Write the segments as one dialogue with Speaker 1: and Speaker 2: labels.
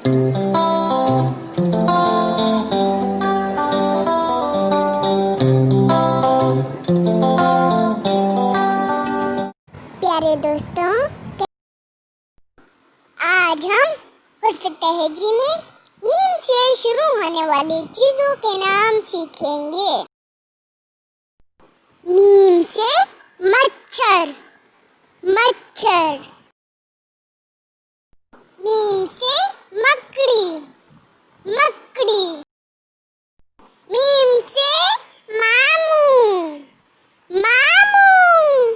Speaker 1: प्यारे दोस्तों, आज हम हर्फ तहजी में मीम से शुरू होने वाली चीजों के नाम सीखेंगे। मीम से मच्छर, मच्छर। मीम से मकड़ी, मकड़ी। मीम से मामू, मामू।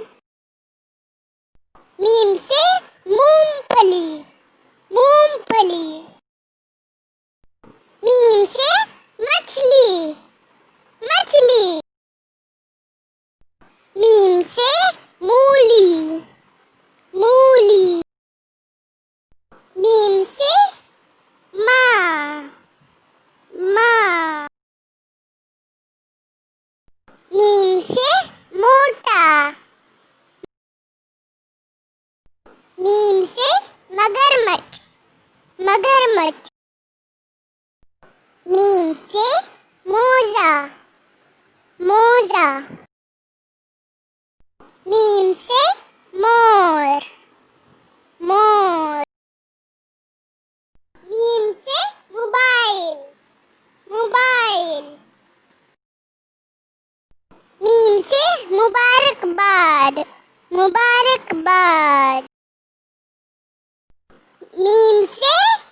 Speaker 1: मीम से मूंगफली, मूंगफली। मीम से मछली, मछली। मीम से मूली, मूली। मीम से माँ, माँ। मीम से मोटा। मीम से मगरमच्छ, मगरमच्छ। मीम से मोजा, मोजा। मीम से मोर, मोर। मीम से मोबाइल, मोबाइल। मीम से मुबारकबाद, मुबारकबाद। मीम से